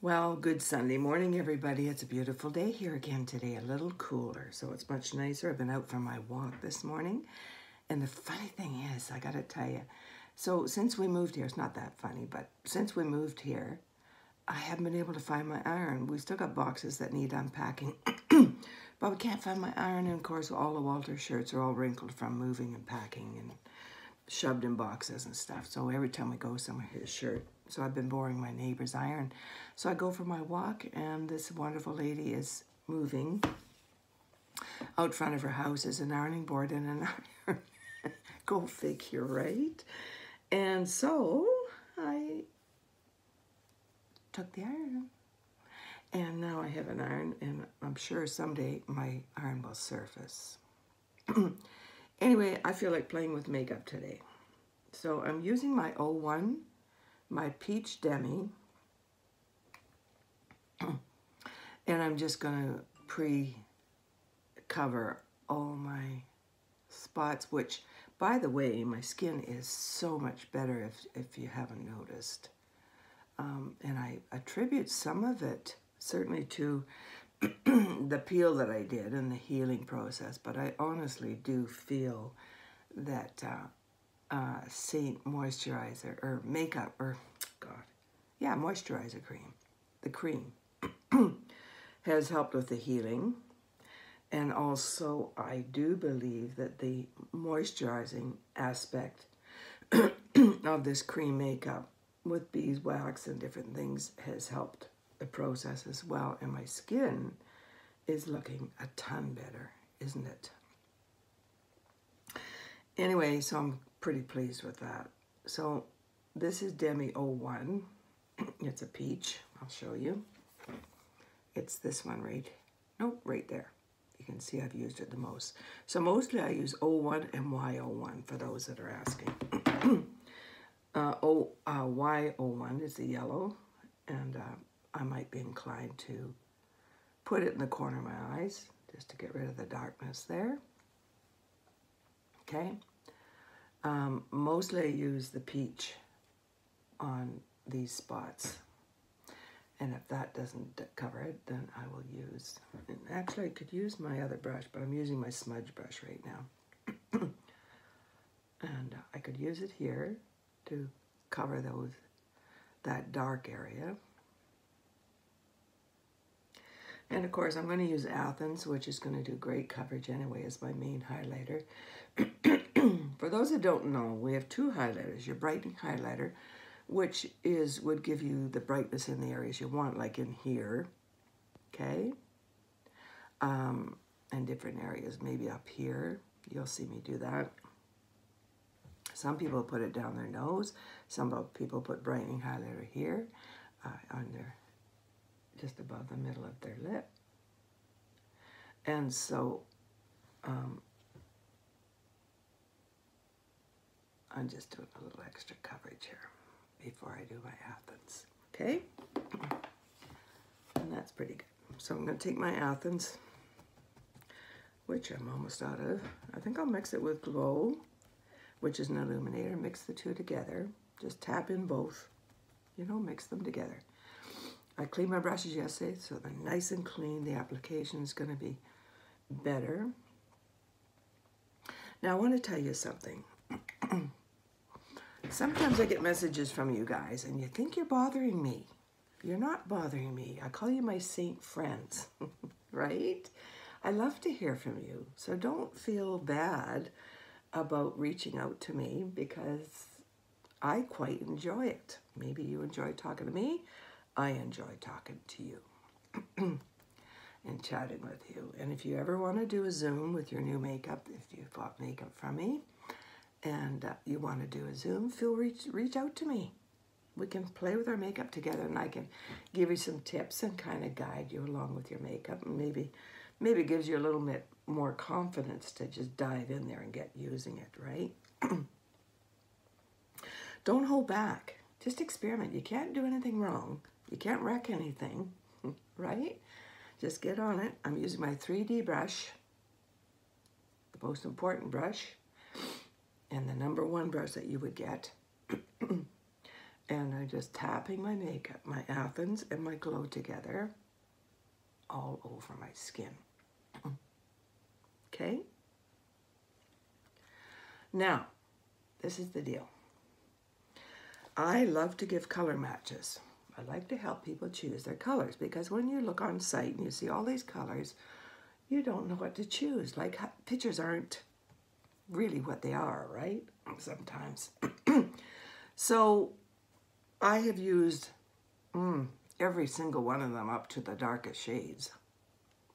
Well, good Sunday morning, everybody. It's a beautiful day here again today, a little cooler, so it's much nicer. I've been out for my walk this morning, and the funny thing is, I gotta tell you, so since we moved here, it's not that funny, but since we moved here, I haven't been able to find my iron. We still got boxes that need unpacking, but we can't find my iron, and of course, all of Walter's shirts are all wrinkled from moving and packing and shoved in boxes and stuff. So every time we go somewhere, his shirt. So I've been borrowing my neighbor's iron. So I go for my walk, and this wonderful lady is moving. Out front of her house is an ironing board and an iron. Go figure, right? And so I took the iron. And now I have an iron, and I'm sure someday my iron will surface. Anyway, I feel like playing with makeup today. So I'm using my 01, my Peach Demi, and I'm just going to pre-cover all my spots, which, by the way, my skin is so much better if you haven't noticed. And I attribute some of it certainly to the peel that I did and the healing process, but I honestly do feel that Saint moisturizer or makeup or moisturizer cream, the cream has helped with the healing. And also I do believe that the moisturizing aspect of this cream makeup with beeswax and different things has helped the process as well, and my skin is looking a ton better, isn't it? Anyway, so I'm pretty pleased with that. So this is Demi 01. It's a peach. I'll show you. It's this one right there. You can see I've used it the most. So mostly I use 01 and Y01 for those that are asking. Y01 is the yellow, and I might be inclined to put it in the corner of my eyes just to get rid of the darkness there. Okay. Mostly I use the peach on these spots. And if that doesn't cover it, then I will use, and actually I could use my other brush, but I'm using my smudge brush right now. And I could use it here to cover that dark area. And of course, I'm going to use Athens, which is going to do great coverage anyway as my main highlighter. For those that don't know, we have two highlighters. Your brightening highlighter, which would give you the brightness in the areas you want, like in here, okay? And different areas, maybe up here. You'll see me do that. Some people put it down their nose. Some people put brightening highlighter here, on their, just above the middle of their lip. And so I'm just doing a little extra coverage here before I do my Athens, okay? And that's pretty good. So I'm going to take my Athens, which I'm almost out of. I think I'll mix it with Glow, which is an illuminator. Mix the two together. Just tap in both, mix them together. I cleaned my brushes yesterday, so they're nice and clean. The application is going to be better. Now, I want to tell you something. Sometimes I get messages from you guys, and you think you're bothering me. You're not bothering me. I call you my saint friends, right? I love to hear from you, so don't feel bad about reaching out to me, because I quite enjoy it. Maybe you enjoy talking to me. I enjoy talking to you and chatting with you. And if you ever want to do a Zoom with your new makeup, if you bought makeup from me and you want to do a Zoom, reach out to me. We can play with our makeup together, and I can give you some tips and kind of guide you along with your makeup, and maybe it gives you a little bit more confidence to just dive in there and get using it, right? Don't hold back. Just experiment. You can't do anything wrong. You can't wreck anything, right? Just get on it. I'm using my 3D brush, the most important brush, and the #1 brush that you would get. And I'm just tapping my makeup, my Athens and my glow together all over my skin. Okay? Now, this is the deal. I love to give color matches. I like to help people choose their colors because when you look on site and you see all these colors, you don't know what to choose. Like, pictures aren't really what they are, right? Sometimes. So I have used every single one of them up to the darkest shades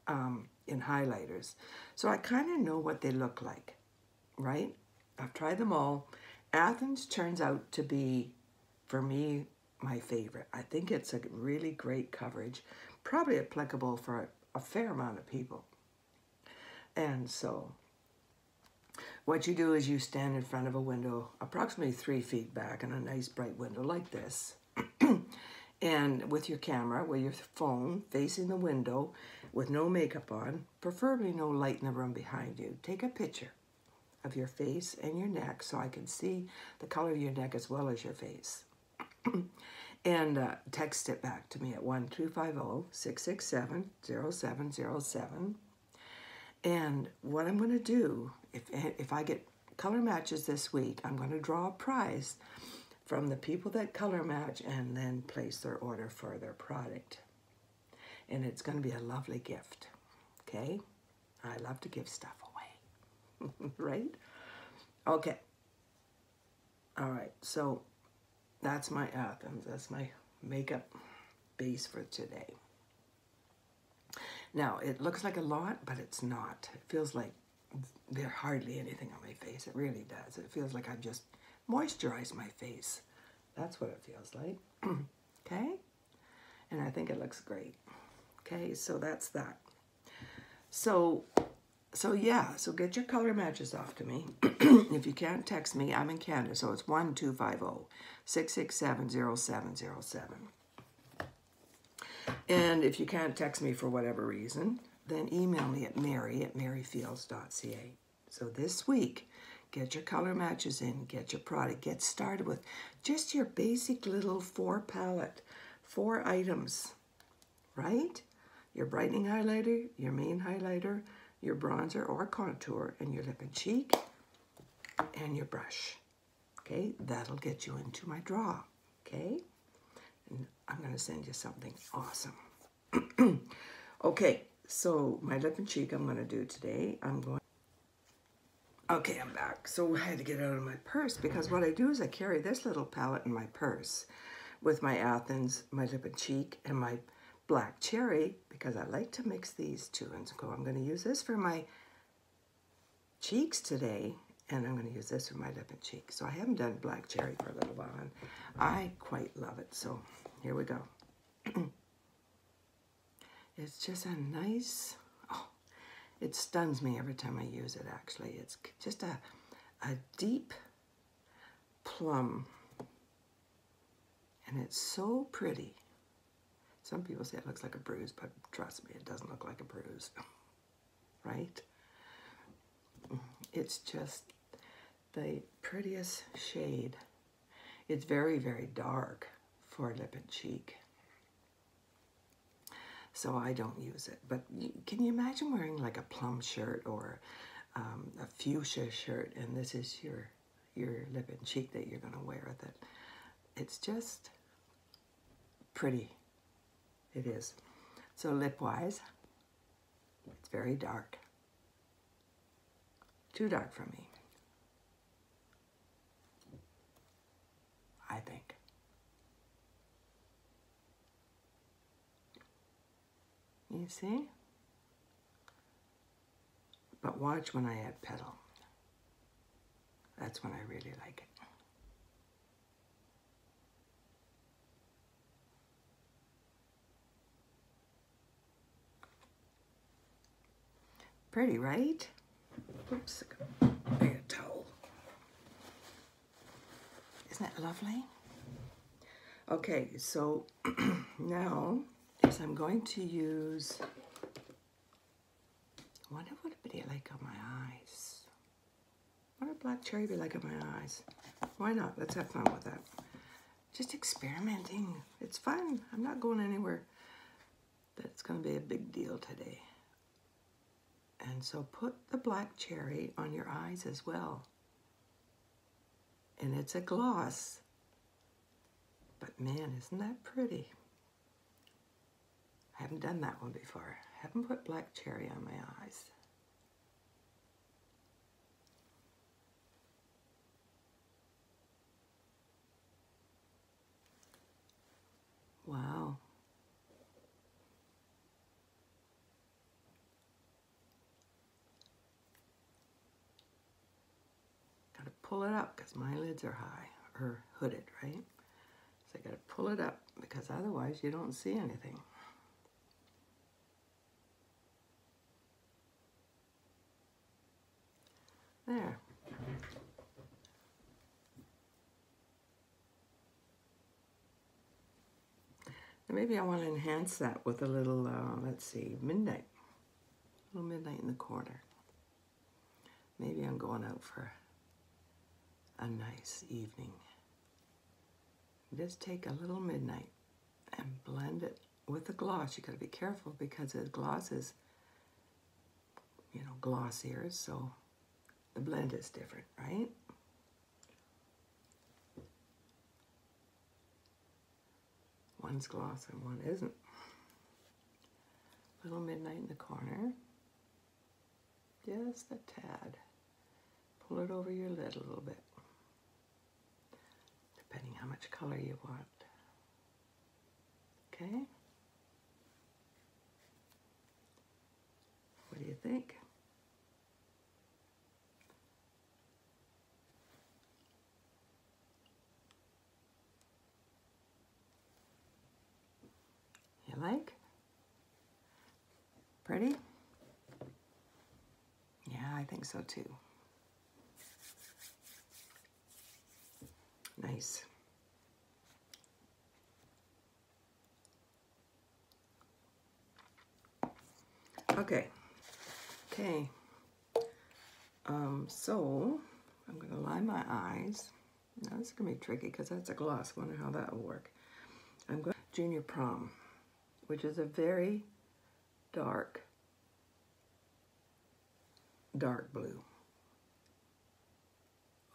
in highlighters. So I kind of know what they look like, right? I've tried them all. Athens turns out to be, for me, my favorite. I think it's a really great coverage, probably applicable for a fair amount of people. And so what you do is you stand in front of a window approximately 3 feet back in a nice bright window like this. And with your camera, with your phone facing the window with no makeup on, preferably no light in the room behind you, take a picture of your face and your neck so I can see the color of your neck as well as your face. And text it back to me at 1-250-667-0707. And what I'm going to do, if I get color matches this week, I'm going to draw a prize from the people that color match and then place their order for their product. And it's going to be a lovely gift, okay? I love to give stuff away, right? Okay. All right, so that's my Athens. That's my makeup base for today. Now, it looks like a lot, but it's not. It feels like there's hardly anything on my face. It really does. It feels like I've just moisturized my face. That's what it feels like. Okay? And I think it looks great. Okay, so that's that. So yeah, so get your color matches off to me. If you can't text me, I'm in Canada, so it's 1-250-667-0707. And if you can't text me for whatever reason, then email me at mary@maryfields.ca. So this week, get your color matches in, get your product, get started with just your basic little 4 palette, 4 items, right? Your brightening highlighter, your main highlighter, your bronzer or contour, and your lip and cheek, and your brush. Okay, that'll get you into my draw. Okay, and I'm going to send you something awesome. Okay, so my lip and cheek I'm going to do today. Okay, I'm back. So I had to get out of my purse because what I do is I carry this little palette in my purse with my Athens, my lip and cheek, and my black cherry because I like to mix these two. And so I'm going to use this for my cheeks today, and I'm going to use this for my lip and cheek. So I haven't done black cherry for a little while, and I quite love it. So here we go. It's just a nice, it stuns me every time I use it, actually. It's just a deep plum, and it's so pretty. Some people say it looks like a bruise, but trust me, it doesn't look like a bruise, right? It's just the prettiest shade. It's very, very dark for lip and cheek, so I don't use it. But can you imagine wearing like a plum shirt or a fuchsia shirt, and this is your lip and cheek that you're going to wear with it? It's just pretty. It is. So lip-wise, it's very dark. Too dark for me, I think. You see? But watch when I add Petal. That's when I really like it. Pretty, right? Oops, I got a towel. Isn't it lovely? Okay, so now is I'm going to use, I wonder what it would be like on my eyes. What would black cherry be like on my eyes? Why not? Let's have fun with that. just experimenting. It's fun. I'm not going anywhere that's going to be a big deal today. And so put the black cherry on your eyes as well. And it's a gloss. But man, isn't that pretty? I haven't done that one before. I haven't put black cherry on my eyes. Wow. Gotta pull it up because my lids are high, or hooded, right? So I gotta pull it up because otherwise you don't see anything. There. And maybe I want to enhance that with a little, let's see, midnight. A little midnight in the corner. Maybe I'm going out for a nice evening. Just take a little midnight and blend it with the gloss. You got to be careful because the gloss is, you know, glossier, so the blend is different, right? One's gloss and one isn't. Little midnight in the corner. Just a tad. Pull it over your lid a little bit. Depending how much color you want. Okay? What do you think? You like? Pretty? Yeah, I think so too. Nice. Okay. So I'm going to line my eyes. Now this is going to be tricky because that's a gloss. I wonder how that will work. I'm going to Junior Prom, which is a very dark blue.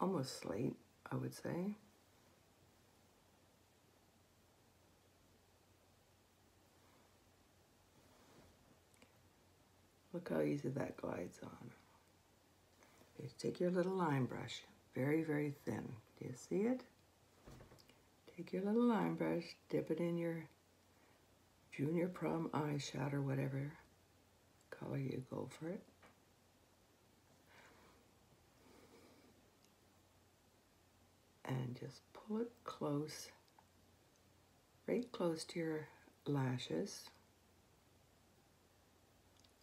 Almost slate, I would say. Look how easy that glides on. You take your little line brush, very, very thin. Do you see it? Take your little line brush, dip it in your Junior Prom eyeshadow, whatever color you go for it. And just pull it close, right close to your lashes,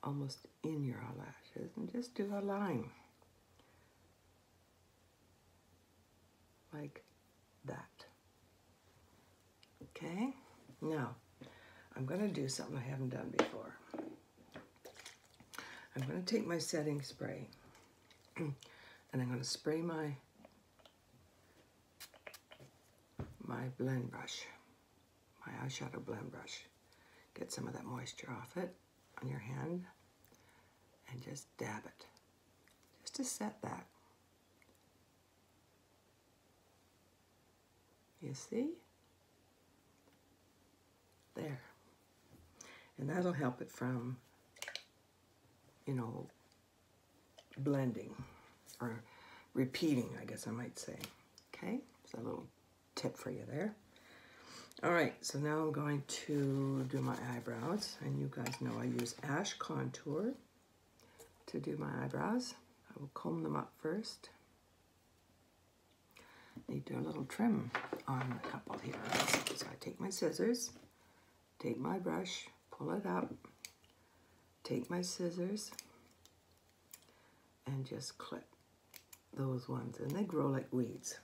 almost in your eyelashes, and just do a line. Like that. Okay? Now, I'm going to do something I haven't done before. I'm going to take my setting spray and I'm going to spray my blend brush, my eyeshadow blend brush. Get some of that moisture off it on your hand and just dab it. Just to set that. You see? There. And that'll help it from, you know, blending or repeating, I guess I might say. Okay? It's a little tip for you there. All right, so now I'm going to do my eyebrows. And you guys know I use Ash Contour to do my eyebrows. I will comb them up first. Need to do a little trim on a couple here. So I take my scissors, take my brush, pull it up, take my scissors, and just clip those ones. And they grow like weeds.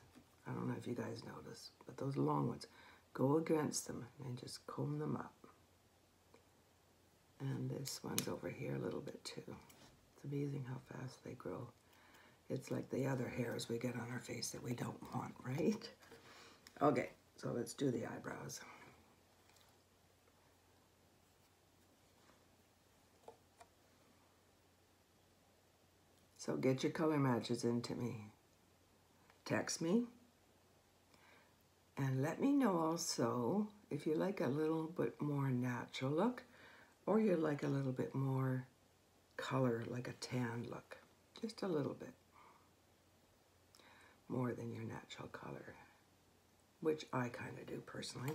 I don't know if you guys notice, but those long ones, go against them and just comb them up. And this one's over here a little bit too. It's amazing how fast they grow. It's like the other hairs we get on our face that we don't want, right? Okay, So let's do the eyebrows. So get your color matches into me. Text me. And let me know also if you like a little bit more natural look or you like a little bit more color, like a tan look. Just a little bit more than your natural color, which I kind of do personally.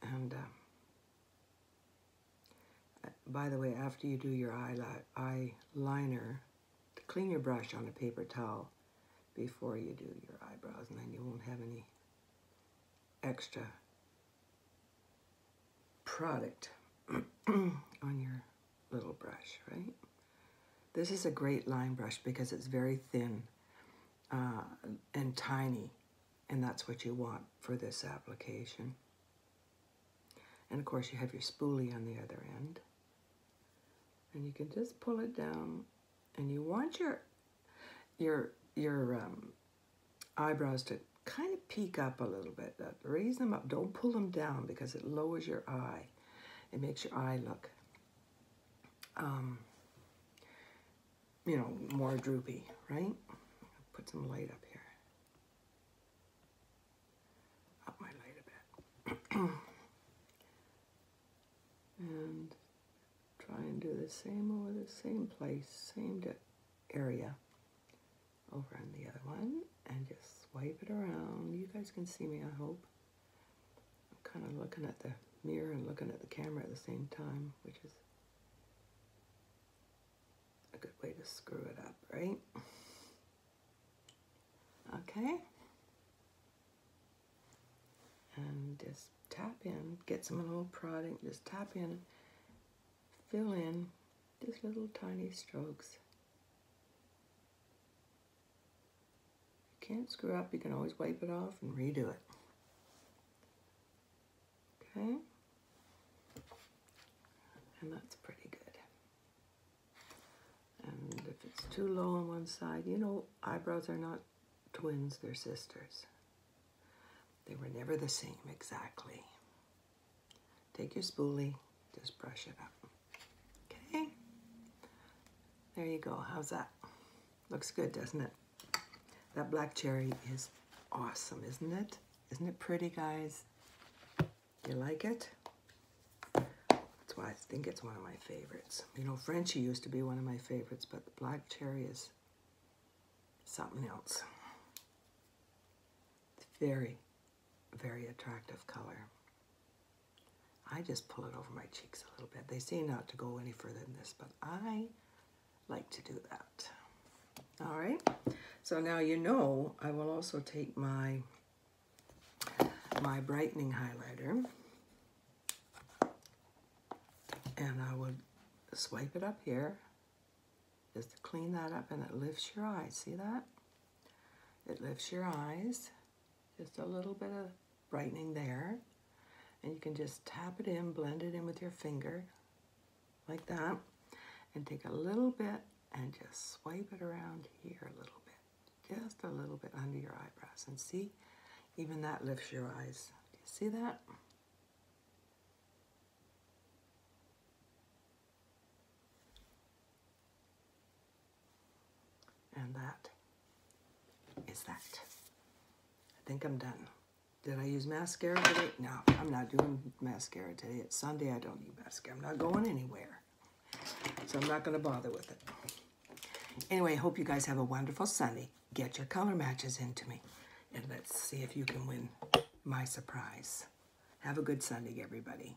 And by the way, after you do your eyeliner, clean your brush on a paper towel before you do your eyebrows, and then you won't have any extra product on your little brush, right? This is a great line brush because it's very thin and tiny, and that's what you want for this application. And of course you have your spoolie on the other end. And you can just pull it down, and you want your eyebrows to kind of peek up a little bit. Raise them up. Don't pull them down because it lowers your eye. It makes your eye look, you know, more droopy, right? Put some light up here. Up my light a bit. And try and do the same over the same place, same area over on the other one, and just swipe it around. You guys can see me, I hope. I'm kind of looking at the mirror and looking at the camera at the same time, which is a good way to screw it up, right? Okay. And just tap in, get some little product, just tap in, fill in just little tiny strokes. If you can't screw up, you can always wipe it off and redo it. Okay? And that's pretty good. And if it's too low on one side, you know, eyebrows are not twins, they're sisters. They were never the same exactly. Take your spoolie, just brush it up. Okay? There you go. How's that? Looks good, doesn't it? That black cherry is awesome, isn't it? Isn't it pretty, guys? You like it? That's why I think it's one of my favorites. You know, Frenchie used to be one of my favorites, but the black cherry is something else. It's very, very attractive color. I just pull it over my cheeks a little bit. They say not to go any further than this, but I like to do that. All right, so now you know I will also take my brightening highlighter and I would swipe it up here just to clean that up, and it lifts your eyes. See that? It lifts your eyes. Just a little bit of brightening there. And you can just tap it in, blend it in with your finger like that, and take a little bit and just swipe it around here a little bit. Just a little bit under your eyebrows. And see, even that lifts your eyes. Do you see that? And that is that. I think I'm done. Did I use mascara today? No, I'm not doing mascara today. It's Sunday. I don't need mascara. I'm not going anywhere. So I'm not going to bother with it. Anyway, I hope you guys have a wonderful Sunday. Get your color matches into me. And let's see if you can win my surprise. Have a good Sunday, everybody.